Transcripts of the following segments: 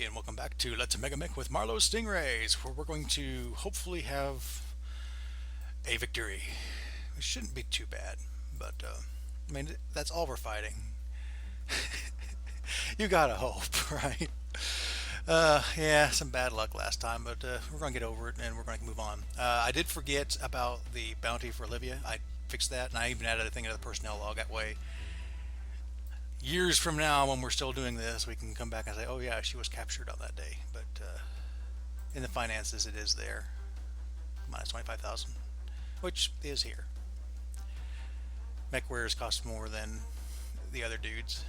Hey, and welcome back to Let's Megamek with Marlow Stingrays, where we're going to hopefully have a victory. It shouldn't be too bad, but I mean, that's all we're fighting. You gotta hope, right? Yeah, some bad luck last time, but we're gonna get over it and we're gonna move on. I did forget about the bounty for Olivia. I fixed that, and I even added a thing into the personnel log. That way, years from now, when we're still doing this, we can come back and say, "Oh yeah, she was captured on that day." But in the finances, it is there, minus 25,000, which is here. Mech wares cost more than the other dudes.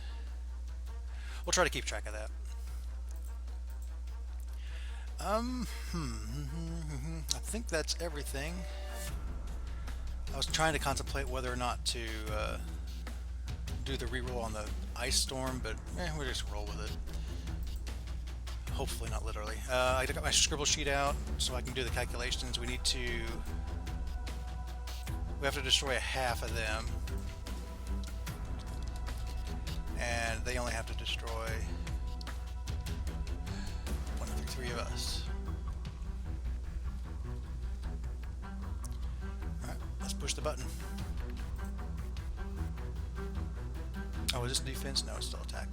We'll try to keep track of that. I think that's everything. I was trying to contemplate whether or not to do the reroll on the ice storm, but we'll just roll with it. Hopefully not literally. I got my scribble sheet out so I can do the calculations. We have to destroy a half of them, and they only have to destroy 1 through 3 of us. Alright, let's push the button. Oh, is this defense? No, it's still attack.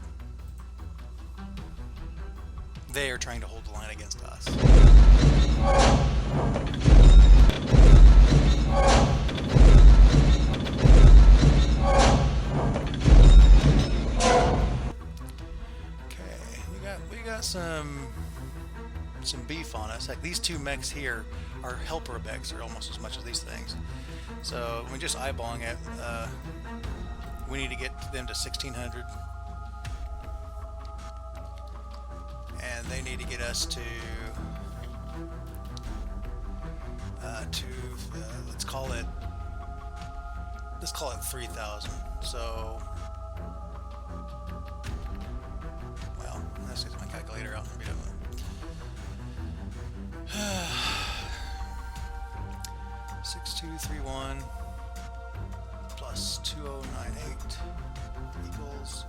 They are trying to hold the line against us. Okay, we got some beef on us. Like these two mechs here are helper mechs, are almost as much as these things. So we're just eyeballing it. We need to get them to 1600, and they need to get us to let's call it 3000. So, well, let's get my calculator out and be done with it. 6231 plus 2098 equals,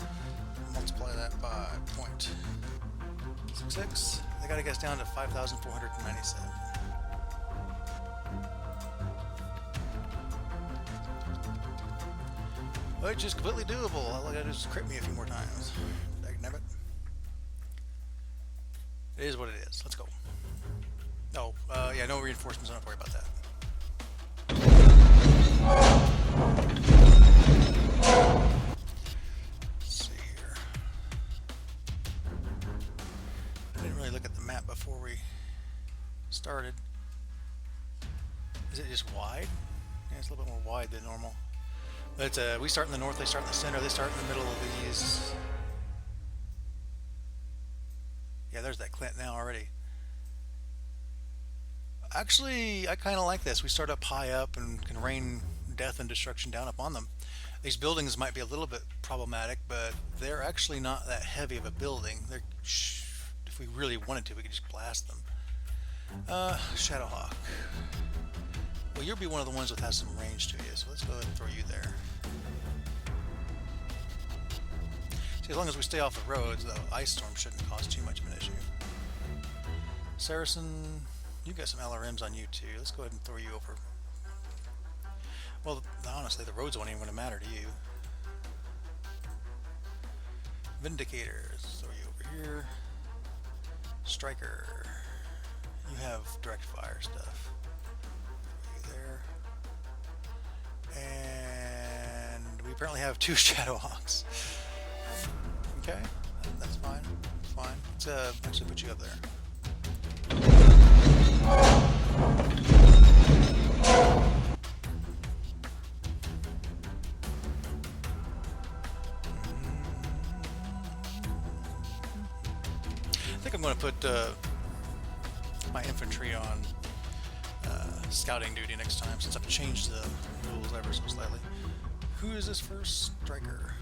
multiply that by 0.66. They gotta get us down to 5,497. Which is completely doable. All I gotta do is crit me a few more times. Dagnabbit. It is what it is. Let's go. Oh, yeah, no reinforcements. Don't worry about that. Let's see here. I didn't really look at the map before we started. Is it just wide? Yeah, it's a little bit more wide than normal. But we start in the north, they start in the center, they start in the middle of these. Yeah, there's that Clint now already. Actually, I kind of like this. We start up high up and can rain death and destruction down upon them. These buildings might be a little bit problematic, but they're actually not that heavy of a building. They're, if we really wanted to, we could just blast them. Shadowhawk. Well, you'll be one of the ones that has some range to you, so let's go ahead and throw you there. See, as long as we stay off the roads, the ice storm shouldn't cause too much of an issue. Saracen, you got some LRMs on you too. Let's go ahead and throw you over. Well, honestly, the roads won't even gonna matter to you. Vindicators, throw you over here. Striker, you have direct fire stuff. There. And we apparently have 2 Shadowhawks. Okay, that's fine. Fine. Let's actually put you up there. I think I'm going to put my infantry on scouting duty next time, since I've changed the rules ever so slightly. Who is this first striker?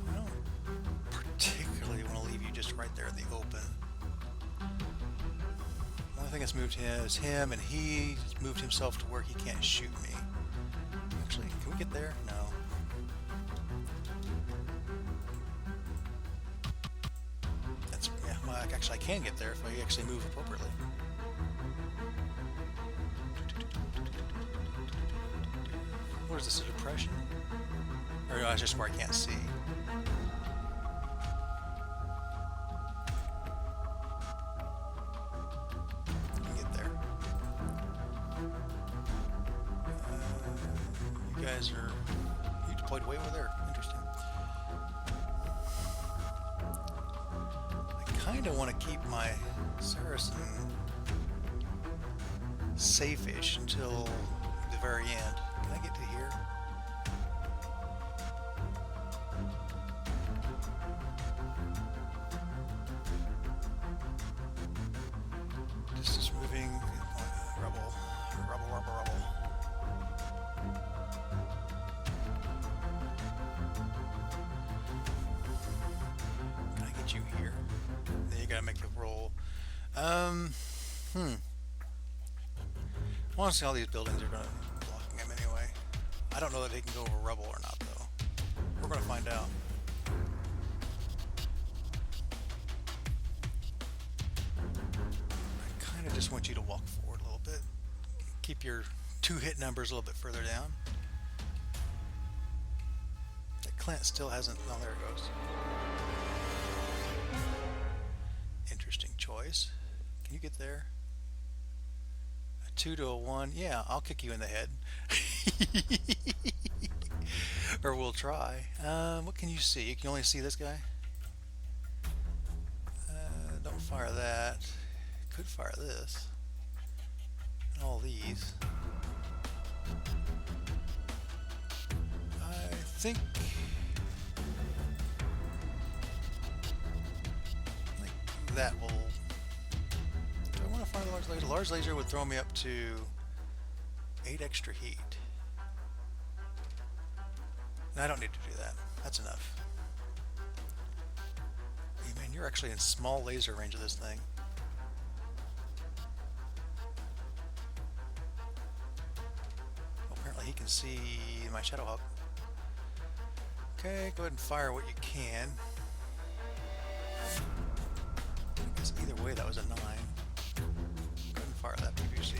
I don't particularly want to leave you just right there in the open. The only thing that's moved him is him, and he moved himself to where he can't shoot me. Actually, can we get there? No. Actually, I can get there if I actually move appropriately. What is this, a depression? Or no, it's just where I can't see. I can get there. You guys are... You deployed way over there. Interesting. I kind of want to keep my Saracen safe-ish until the very end. Can I get to here? Just moving. Rubble. Rubble, rubble, rubble. Can I get you here? Then you gotta make the roll. I want to see how these buildings are going to be blocking them anyway. I don't know that they can go over rubble or not, though. We're going to find out. I kind of just want you to walk forward a little bit. Keep your 2-hit numbers a little bit further down. That Clint still hasn't... Oh, there it goes. Interesting choice. Can you get there? 2 to a 1. Yeah, I'll kick you in the head. Or we'll try. What can you see? You can only see this guy? Don't fire that. Could fire this. And all these. I think that will... Do I want to fire the large laser? Large laser would throw me up to 8 extra heat. No, I don't need to do that. That's enough. Hey man, you're actually in small laser range of this thing. Well, apparently he can see my Shadowhawk. Okay, go ahead and fire what you can. I guess either way that was a 9. Go ahead and fire that PVC.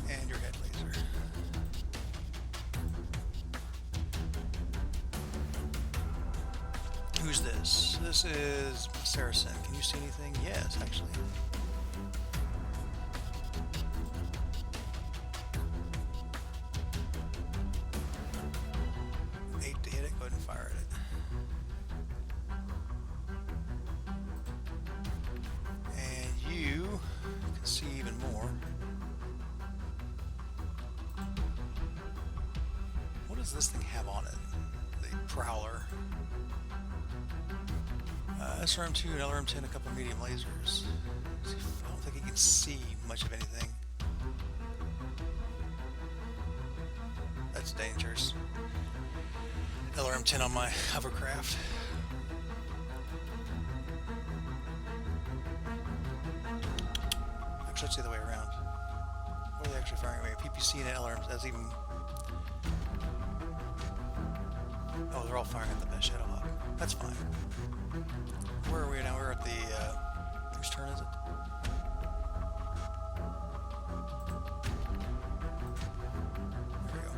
And your head laser. Who's this? This is Saracen. Can you see anything? Yes, actually. Eight to hit it. Go ahead and fire at it. And you can see even more. What does this thing have on it? The Prowler. SRM2 and LRM10, a couple medium lasers. I don't think he can see much of anything. That's dangerous. LRM10 on my hovercraft. Actually, it's the other way around. What are they actually firing away? PPC and LRM, that's even... Oh, they're all firing at the Shadowhawk. That's fine. Where are we now? We're at the, whose turn is it? There we go.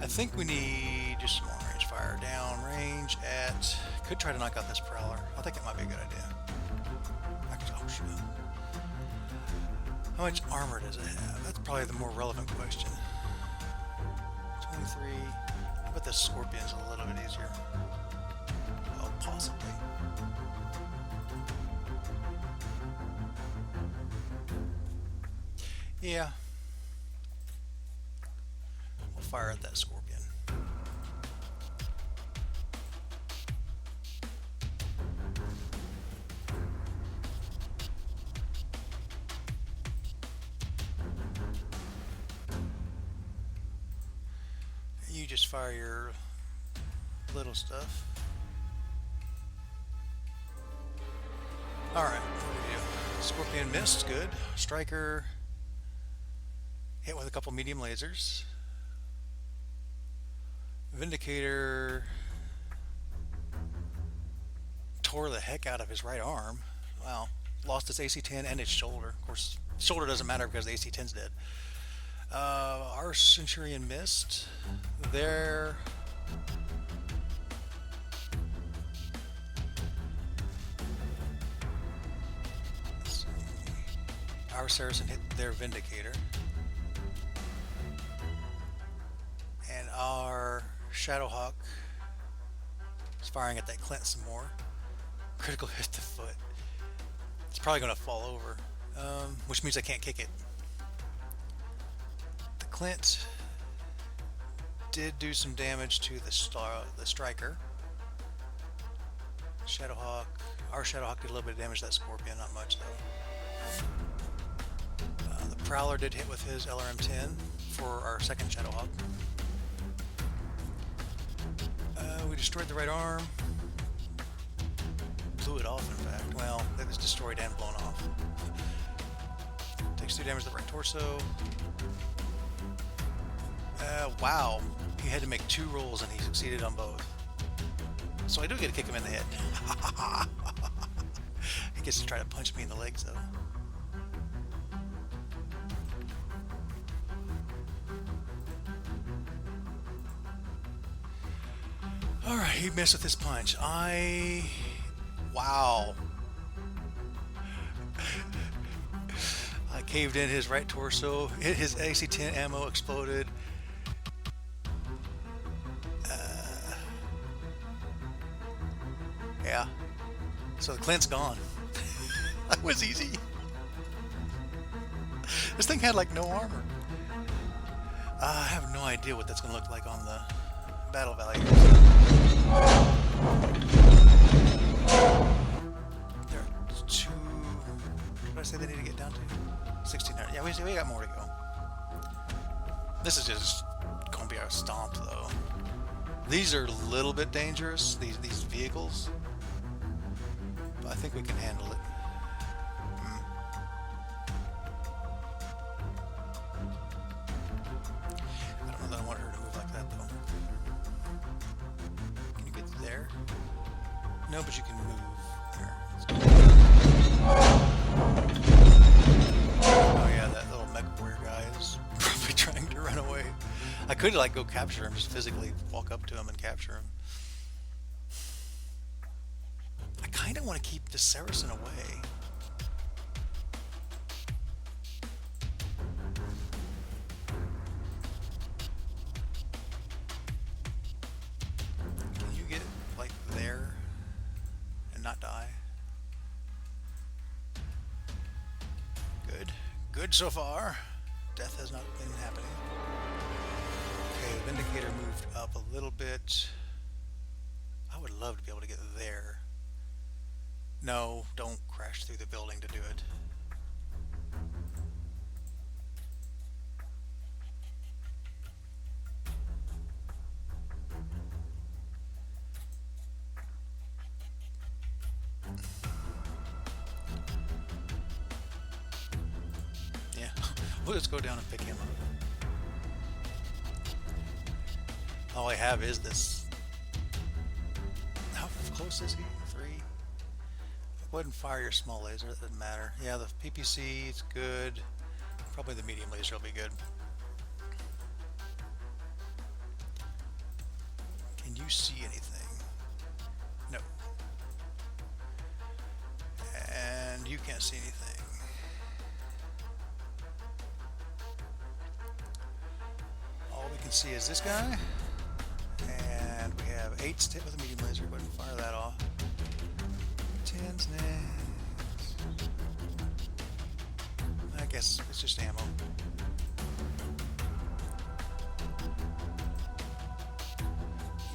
I think we need just some long range fire. Down range at... Could try to knock out this Prowler. I think it might be a good idea. Actually, oh shoot. How much armor does it have? That's probably the more relevant question. 23. I bet the Scorpion's a little bit easier. Well, possibly. Yeah. We'll fire at that Scorpion. You just fire your little stuff. Alright, what do we do? Scorpion missed, good. Striker hit with a couple medium lasers. Vindicator tore the heck out of his right arm. Wow. Lost his AC-10 and his shoulder. Of course, shoulder doesn't matter because the AC-10's dead. Our Centurion missed. Their our Saracen hit their Vindicator. And our Shadowhawk is firing at that Clint some more. Critical hit the foot. It's probably going to fall over, which means I can't kick it. The Clint did do some damage to the Striker. Shadowhawk, our Shadowhawk did a little bit of damage to that Scorpion, not much though. The Prowler did hit with his LRM-10 for our second Shadowhawk. We destroyed the right arm. Blew it off, in fact. Well, it was destroyed and blown off. Takes 2 damage to the right torso. Wow. He had to make 2 rolls and he succeeded on both. So I do get to kick him in the head. He gets to try to punch me in the legs, though. Alright, he missed with his punch. Wow. I caved in his right torso. His AC-10 ammo exploded. Yeah. So the Clint's gone. That was easy. This thing had like no armor. I have no idea what that's going to look like on the battle value. There are 2. What did I say they need to get down to? 1,600. Yeah, we got more to go. This is just going to be our stomp, though. These are a little bit dangerous. These vehicles. But I think we can handle it. I don't know that I want her to move like that, though. Can you get there? No, but you can move there. Oh yeah, that little mech warrior guy is probably trying to run away. I could like go capture him, just physically walk up to him and capture him. I kind of want to keep the Saracen away. Can you get like there and not die? Good. Good so far. Death has not been happening. Okay, the Vindicator moved up a little bit. I would love to be able to get there. No, don't crash through the building to do it. Yeah, we'll just go down and pick him up. All I have is this. How close is he? 3? Go ahead and fire your small laser, it doesn't matter. Yeah, the PPC is good. Probably the medium laser will be good. Can you see anything? No. And you can't see anything. All we can see is this guy. And we have 8s hit with a medium laser. Go ahead and fire that off. 10s next. I guess it's just ammo.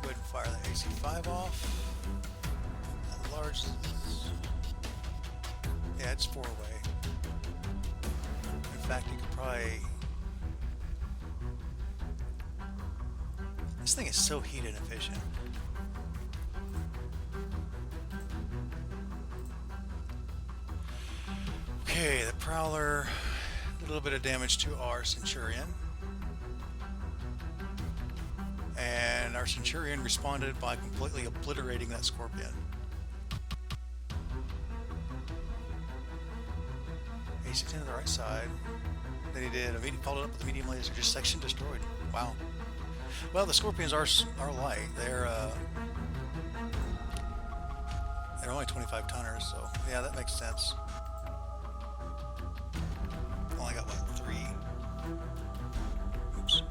Go ahead and fire the AC-5 off. That large. Yeah, it's 4-way. In fact, you could probably. This thing is so heat inefficient. Okay, the Prowler did a little bit of damage to our Centurion. And our Centurion responded by completely obliterating that Scorpion. A16 to the right side. Then he did followed up with a medium laser, just section destroyed. Wow. Well, the Scorpions are light. They're only 25 tonners, so yeah, that makes sense. Only got what, oops,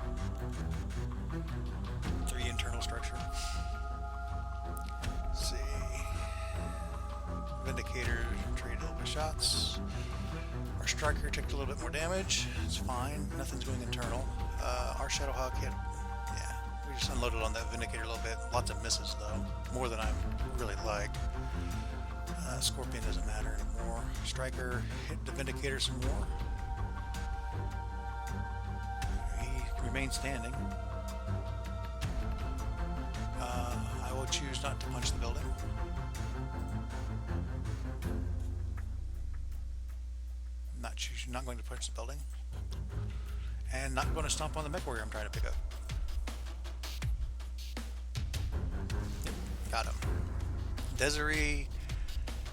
three internal structure. Let's see. Vindicator traded a little bit of shots. Our Striker took a little bit more damage. It's fine. Nothing's going internal. Our Shadowhawk hit. Yeah, we just unloaded on that Vindicator a little bit. Lots of misses though, more than I really like. Scorpion doesn't matter anymore. Striker hit the Vindicator some more. He remains standing. I will choose not to punch the building. Not going to punch the building. And not going to stomp on the mech warrior I'm trying to pick up. Yep, got him. Desiree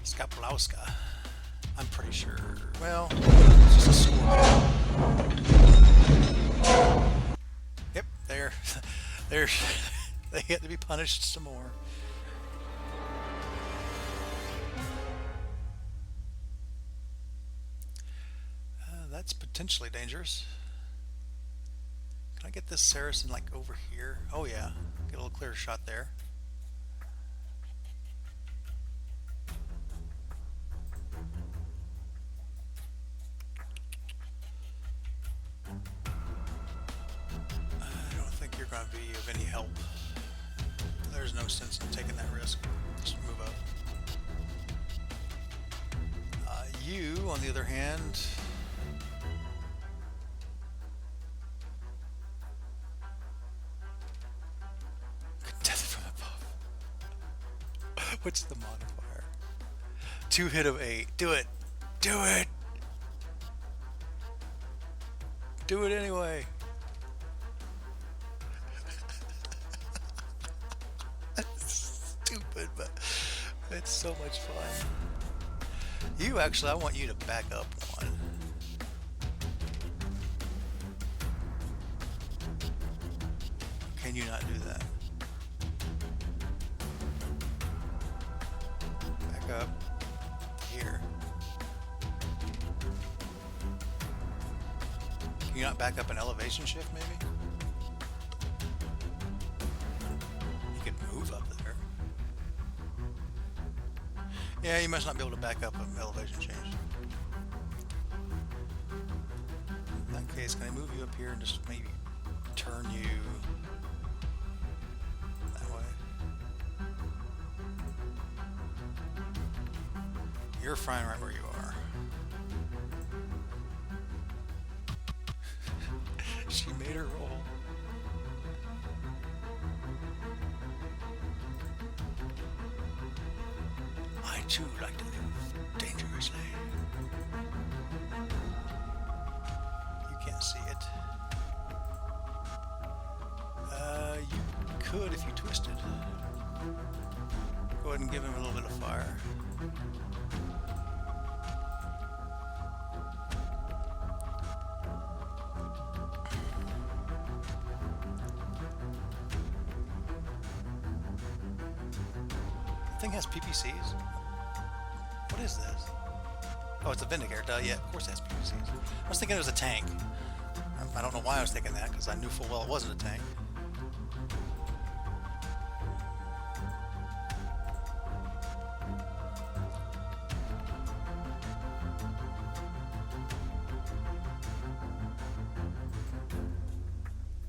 Skapulowska. I'm pretty sure. Well, it's just a score. Yep, they're they get to be punished some more. That's potentially dangerous. Can I get this Saracen like over here? Oh yeah, get a little clearer shot there. I don't think you're going to be of any help. There's no sense in taking that risk. Just move up. You, on the other hand, death from above. What's the modifier? 2 hit of 8. Do it. Do it. Do it anyway. Stupid, but it's so much fun. You actually, I want you to back up one. Can you not do that? Back up here. Can you not back up an elevation shift maybe? You could move up there. Yeah, you must not be able to back up an elevation change. In that case, can I move you up here and just maybe turn you that way? You're fine right where you are. She made her roll. I too like to live dangerously. You can't see it. You could if you twisted. Go ahead and give him a little bit of fire. The thing has PPCs. What is this? Oh, it's a Vindicator. Duh, yeah, of course it has PPCs. I was thinking it was a tank. I don't know why I was thinking that, because I knew full well it wasn't a tank.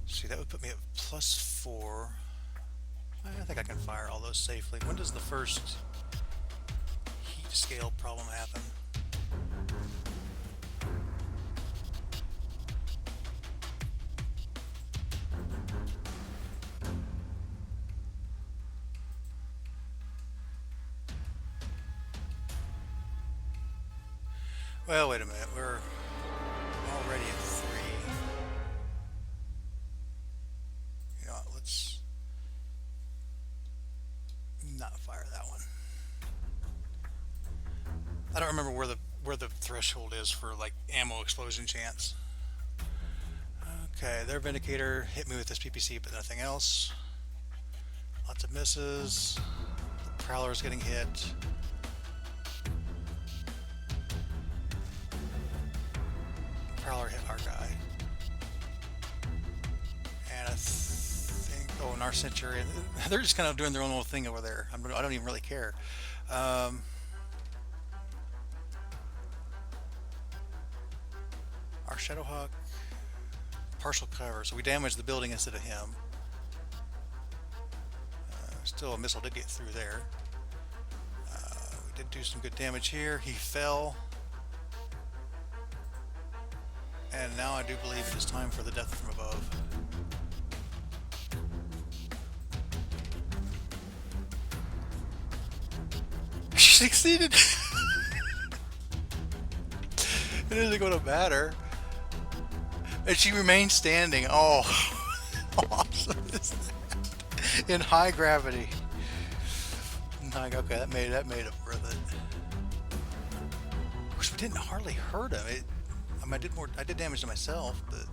See, that would put me at +4. I think I can fire all those safely. When does the first heat scale problem happen? Well, wait a minute. We're already at 3. You know what, let's not fire that one. I don't remember where the where the threshold is for like ammo explosion chance. Okay, their Vindicator hit me with this PPC, but nothing else. Lots of misses. The Prowler's getting hit. Prowler hit our guy. And I think, oh, and our Centurion, they're just kind of doing their own little thing over there. I don't even really care. Um, our Shadowhawk, partial cover, so we damaged the building instead of him. Still, a missile did get through there. We did do some good damage here. He fell. And now I do believe it is time for the death from above. She succeeded! It isn't going to matter. And she remained standing. Oh, how awesome is that? In high gravity. Okay, that made it worth it. Of course, we didn't hardly hurt him. I did damage to myself, but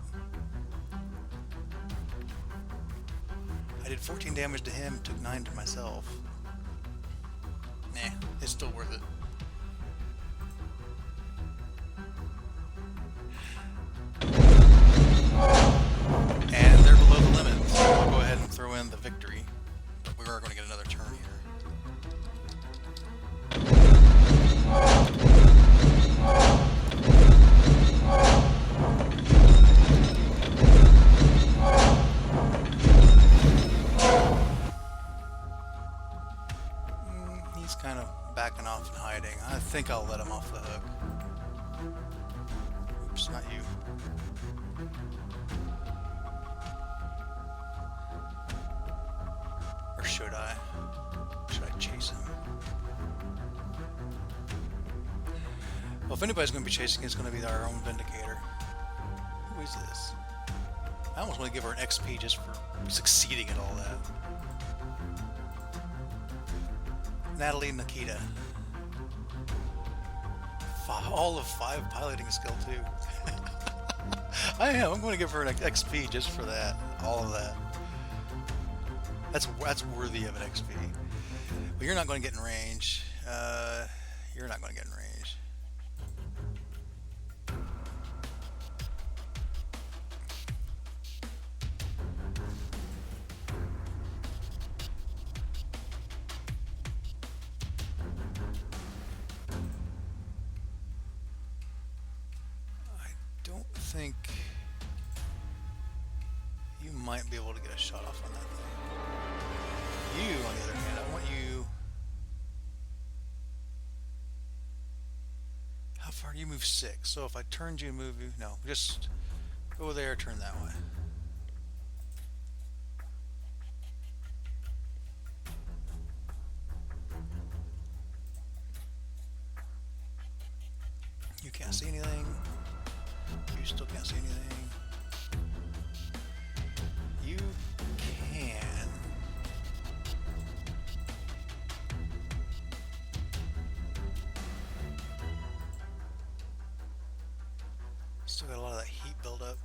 I did 14 damage to him, took 9 to myself. Nah, it's still worth it. And they're below the limit, so I'll go ahead and throw in the victory. But we are going to get another turn here. He's kind of backing off and hiding. I think I'll let him off the hook. Oops, not you. Or should I? Should I chase him? Well, if anybody's going to be chasing, it's going to be our own Vindicator. Who is this? I almost want to give her an XP just for succeeding at all that. Natalie Nikita. All of 5 piloting skill too. I am. I'm going to give her an XP just for that. All of that. That's worthy of an XP. But you're not going to get in range. You're not going to get in range. I don't think you might be able to get a shot off on that thing. You, on the other hand, I want you. How far do you move? 6. So if I turned you and move you, no, just go there, turn that way. You can't see anything. You still can't see anything. You can. Still got a lot of that heat buildup.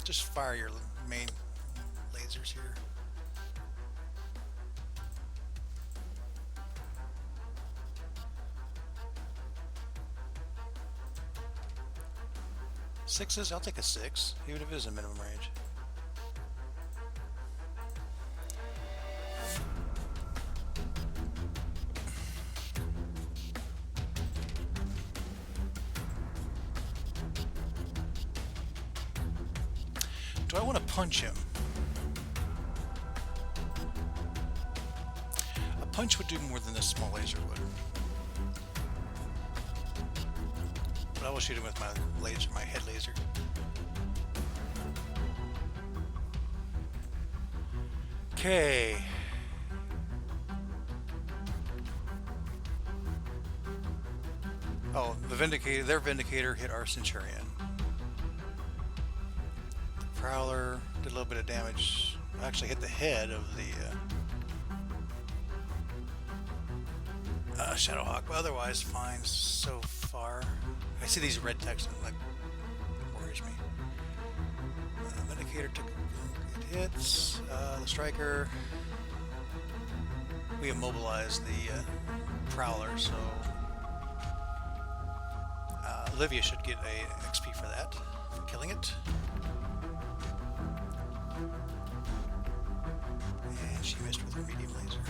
Just fire your main lasers here. Sixes, I'll take a 6, even if it is a minimum range. Do I want to punch him? A punch would do more than this small laser would. But I will shoot him with my laser, my head laser. Okay. Oh, the Vindicator, their Vindicator hit our Centurion. The Prowler did a little bit of damage. Actually hit the head of the Shadowhawk, but otherwise fine so far. I see these red text and like worries me. Vindicator took good hits. The striker, we immobilized the prowler, so Olivia should get a XP for that, for killing it. And she missed with her medium laser.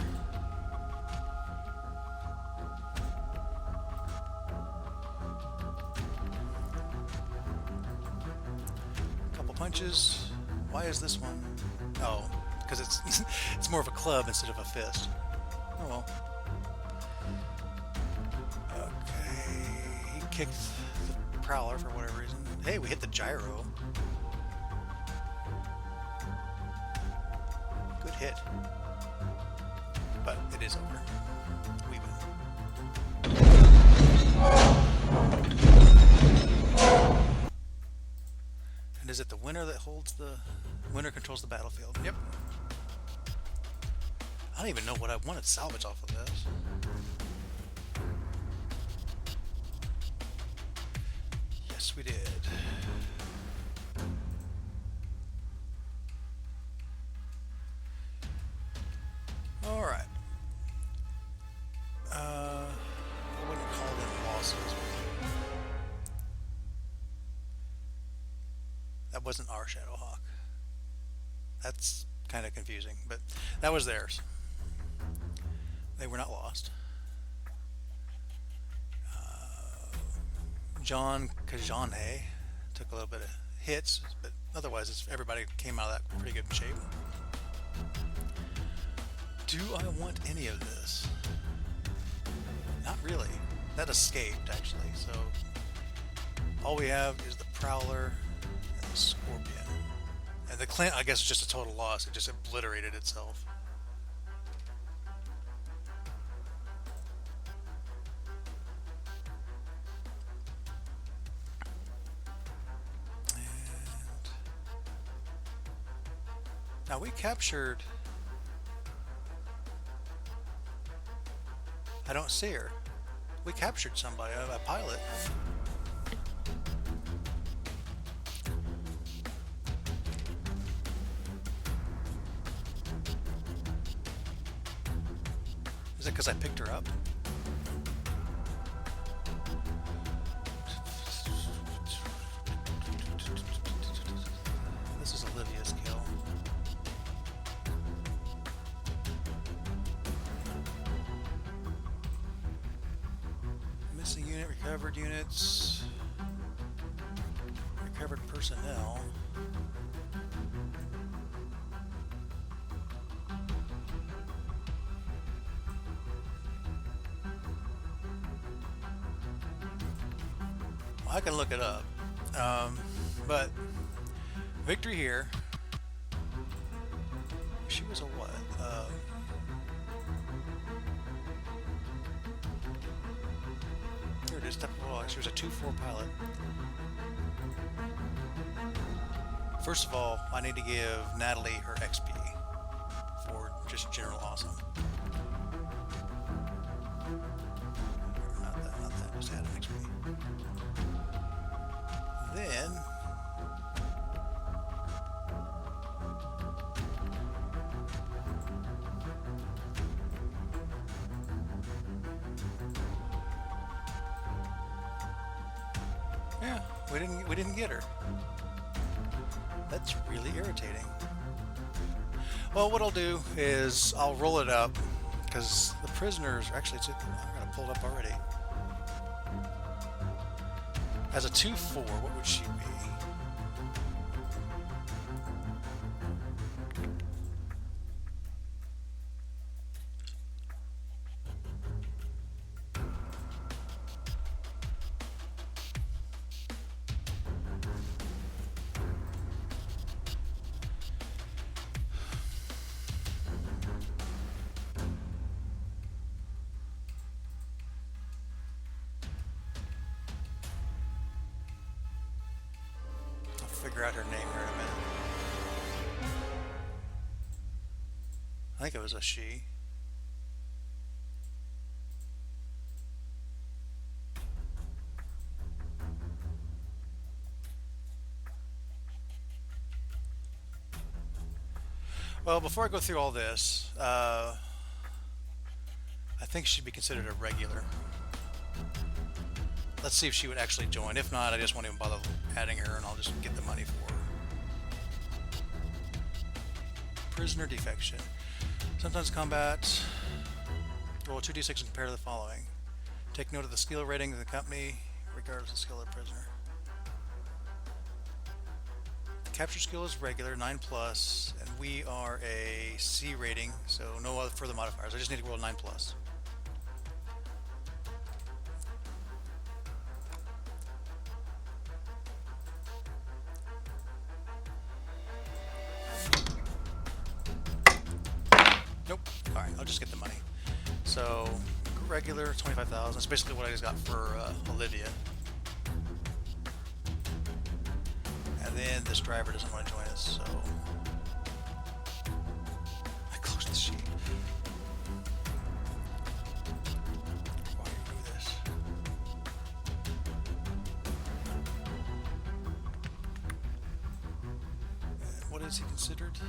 Couple punches. Why is this one? Oh, because it's it's more of a club instead of a fist. Oh well. Okay, he kicked the prowler for whatever reason. Hey, we hit the gyro. Good hit. But it is over. We win. And is it the winner that holds the... Winner controls the battlefield. Yep. I don't even know what I wanted to salvage off of this. Yes, we did. Alright. I wouldn't call them losses. That wasn't our Shadowhawk. That's kind of confusing, but that was theirs. They were not lost. John Kajane took a little bit of hits, but otherwise everybody came out of that pretty good shape. Do I want any of this? Not really. That escaped, actually, so all we have is the Prowler and the Scorpion. And the clan, I guess, is just a total loss. It just obliterated itself. And now we captured... I don't see her. We captured somebody, a pilot. Is it because I picked her up? This is Olivia's kill. Missing unit, recovered units, recovered personnel. I can look it up, but victory here. She was a what? Here it is. She was a 2-4 pilot. First of all, I need to give Natalie her XP for just general awesome. Not that. Just add an XP. Then yeah, we didn't get her. That's really irritating. Well, what I'll do is I'll roll it up because the prisoners actually I gotta pull it up already. As a 2-4, what would she be? Figure out her name here in a minute. I think it was a she. Well, before I go through all this, I think she'd be considered a regular. Let's see if she would actually join. If not, I just won't even bother adding her, and I'll just get the money for her. Prisoner defection. Sometimes combat. Roll 2d6 and compare to the following. Take note of the skill rating of the company, regardless of the skill of the prisoner. The capture skill is regular, 9 plus, and we are a C rating, so no other further modifiers. I just need to roll 9 plus. Nope. Alright, I'll just get the money. So, regular, 25,000. That's basically what I just got for Olivia. And then this driver doesn't want to join us, so... I closed the sheet. Why do you do this? What is he considered?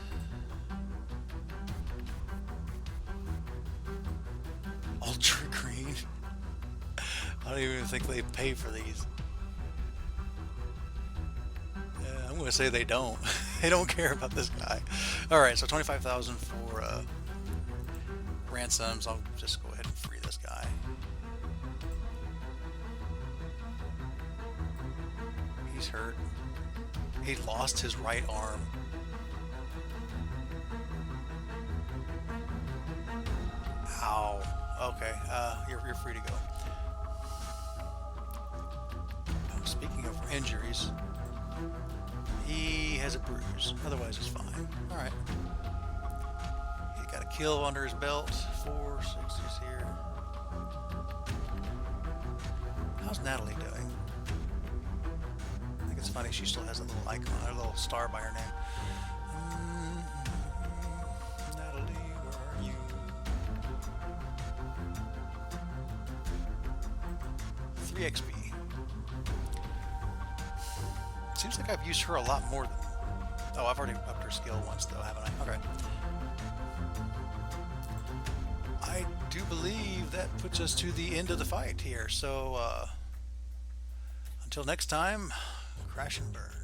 Ultra green. I don't even think they pay for these. Yeah, I'm gonna say they don't. They don't care about this guy. All right, so 25,000 for ransoms. I'll just go ahead and free this guy. He's hurt. He lost his right arm. Ow. Okay, you're free to go. Oh, speaking of injuries, he has a bruise. Otherwise, he's fine. All right. He's got a kill under his belt. 460s here. How's Natalie doing? I think it's funny. She still has a little icon, a little star by her name. Natalie, where are you? 3 XP. Seems like I've used her a lot more than... Oh, I've already upped her skill once, though, haven't I? Okay. I do believe that puts us to the end of the fight here. So, until next time, crash and burn.